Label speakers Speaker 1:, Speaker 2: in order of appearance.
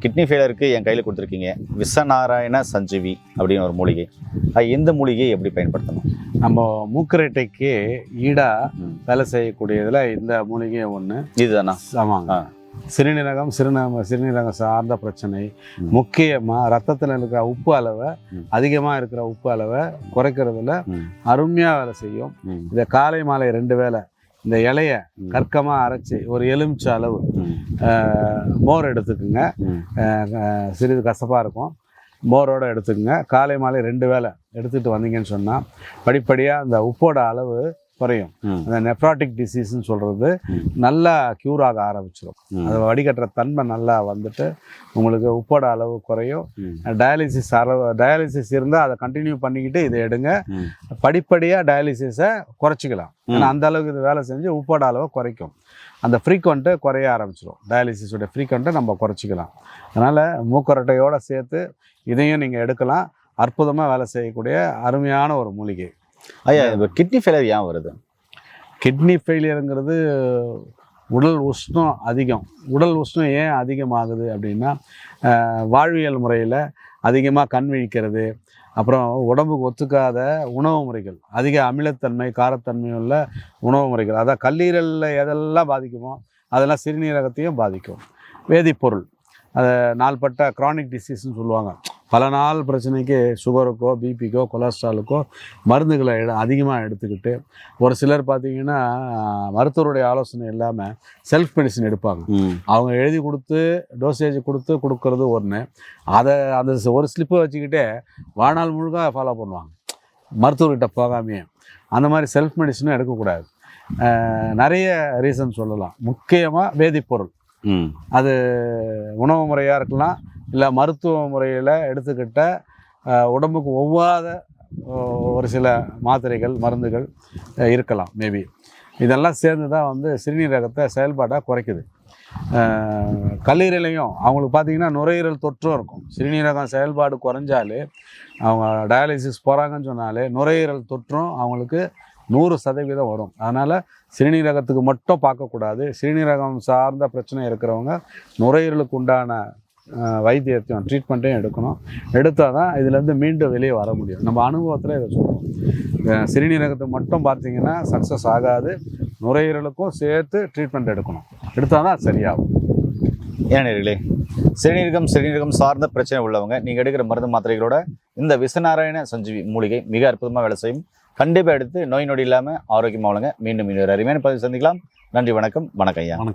Speaker 1: Kidney ஃபெயிலருக்கு என் கையில் கொடுத்துருக்கீங்க விசநாராயண சஞ்சீவி அப்படின்னு ஒரு மூலிகை. இந்த மூலிகையை எப்படி பயன்படுத்தணும்?
Speaker 2: நம்ம மூக்கரட்டைக்கு ஈடாக வேலை செய்யக்கூடியதில் இந்த மூலிகை ஒன்று
Speaker 1: இதுதானா?
Speaker 2: ஆமாங்க. சிறுநீரகம் சார்ந்த பிரச்சனை, முக்கியமாக ரத்தத்தில் இருக்கிற உப்பு அளவை, அதிகமாக இருக்கிற உப்பு அளவை குறைக்கிறதுல அருமையாக வேலை செய்யும். இதை காலை மாலை 2 வேளை இந்த இலைய கற்கமாக அரைச்சி ஒரு எலுமிச்சை அளவு மோர் எடுத்துக்குங்க. சிறிது கசப்பாக இருக்கும், மோரோடு எடுத்துக்கோங்க. காலை மாலை 2 வேளை எடுத்துகிட்டு வந்தீங்கன்னு சொன்னால் படிப்படியாக அந்த உப்போட அளவு குறையும். அந்த நெஃப்ராட்டிக் டிசீஸ்ன்னு சொல்கிறது நல்லா க்யூர் ஆக ஆரம்பிச்சிடும். அதை வடிகட்டுற தன்மை நல்லா வந்துட்டு உங்களுக்கு உப்போட அளவு குறையும். டயாலிசிஸ் இருந்தால் அதை கண்டினியூ பண்ணிக்கிட்டு இதை எடுங்க. படிப்படியாக டயாலிசிஸை குறைச்சிக்கலாம். ஏன்னா அந்த அளவுக்கு இது வேலை செஞ்சு உப்போட அளவை குறைக்கும். அந்த ஃப்ரீக்வெண்ட்டை குறைய ஆரம்பிச்சிடும். டயாலிசிஸோட ஃப்ரீக்வெண்ட்டை நம்ம குறைச்சிக்கலாம். அதனால் மூக்கரட்டையோடு சேர்த்து இதையும் நீங்கள் எடுக்கலாம். அற்புதமாக வேலை செய்யக்கூடிய அருமையான ஒரு மூலிகை.
Speaker 1: ஐயா, இப்போ கிட்னி ஃபெயிலியர் ஏன் வருது?
Speaker 2: கிட்னி ஃபெயிலியருங்கிறது உடல் உஷ்ணம் அதிகம். உடல் உஷ்ணம் ஏன் அதிகமாகுது அப்படின்னா, வாழ்வியல் முறையில் அதிகமாக கண் விழிக்கிறது, அப்புறம் உடம்புக்கு ஒத்துக்காத உணவு முறைகள், அதிக அமிலத்தன்மை காரத்தன்மை உள்ள உணவு முறைகள், அதான் கல்லீரலில் எதெல்லாம் பாதிக்குமோ அதெல்லாம் சிறுநீரகத்தையும் பாதிக்கும். வேதிப்பொருள், அதை நாள்பட்ட க்ரானிக் டிசீஸ்ன்னு சொல்லுவாங்க. பல நாள் பிரச்சனைக்கு சுகருக்கோ பிபிக்கோ கொலஸ்ட்ராலுக்கோ மருந்துகளை அதிகமாக எடுத்துக்கிட்டு, ஒரு சிலர் பார்த்திங்கன்னா மருத்துவருடைய ஆலோசனை இல்லாமல் செல்ஃப் மெடிசன் எடுப்பாங்க. அவங்க எழுதி கொடுத்து டோசேஜ் கொடுக்கறது ஒன்று, அதை அந்த ஒரு ஸ்லிப்பை வச்சுக்கிட்டே வாழ்நாள் முழுக்க ஃபாலோ பண்ணுவாங்க மருத்துவர்கிட்ட போகாமையே. அந்த மாதிரி செல்ஃப் மெடிசனும் எடுக்கக்கூடாது. நிறைய ரீசன் சொல்லலாம். முக்கியமாக வேதிப்பொருள், அது உணவு முறையாக இருக்கலாம், இல்லை மருத்துவ முறையில் எடுத்துக்கிட்ட உடம்புக்கு ஒவ்வாத ஒரு சில மாத்திரைகள் மருந்துகள் இருக்கலாம் மேபி. இதெல்லாம் சேர்ந்து தான் வந்து சிறுநீரகத்தை செயல்பாடாக குறைக்குது. கல்லீரலையும் அவங்களுக்கு பார்த்திங்கன்னா நுரையீரல் தொற்றும் இருக்கும். சிறுநீரகம் செயல்பாடு குறைஞ்சாலே, அவங்க டயாலிசிஸ் போகிறாங்கன்னு சொன்னாலே நுரையீரல் தொற்றும் அவங்களுக்கு 100% வரும். அதனால் சிறுநீரகத்துக்கு மட்டும் பார்க்கக்கூடாது. சிறுநீரகம் சார்ந்த பிரச்சனை இருக்கிறவங்க நுரையீரலுக்கு உண்டான வைத்தியத்தையும் ட்ரீட்மெண்ட்டையும் எடுக்கணும். எடுத்தால் தான் இதுலேருந்து மீண்டும் வெளியே வர முடியும். நம்ம அனுபவத்தில் இதை சொல்லுவோம். சிறுநீரகத்தை மட்டும் பார்த்திங்கன்னா சக்ஸஸ் ஆகாது. நுரையீரலுக்கும் சேர்த்து ட்ரீட்மெண்ட் எடுக்கணும். எடுத்தால் தான் சரியாகும்.
Speaker 1: ஏனே சிறுநீரகம் சார்ந்த பிரச்சனை உள்ளவங்க நீங்கள் எடுக்கிற மருந்து மாத்திரைகளோட இந்த விசநாராயண சஞ்சீவி மூலிகை மிக அற்புதமாக வேலை செய்யும். கண்டிப்பாக எடுத்து நோய் நொடி இல்லாமல் ஆரோக்கியமாக வளங்க. மீண்டும் இன்னொரு அருமையான பதிவு சந்திக்கலாம். நன்றி, வணக்கம். வணக்கம் ஐயா.
Speaker 2: வணக்கம்.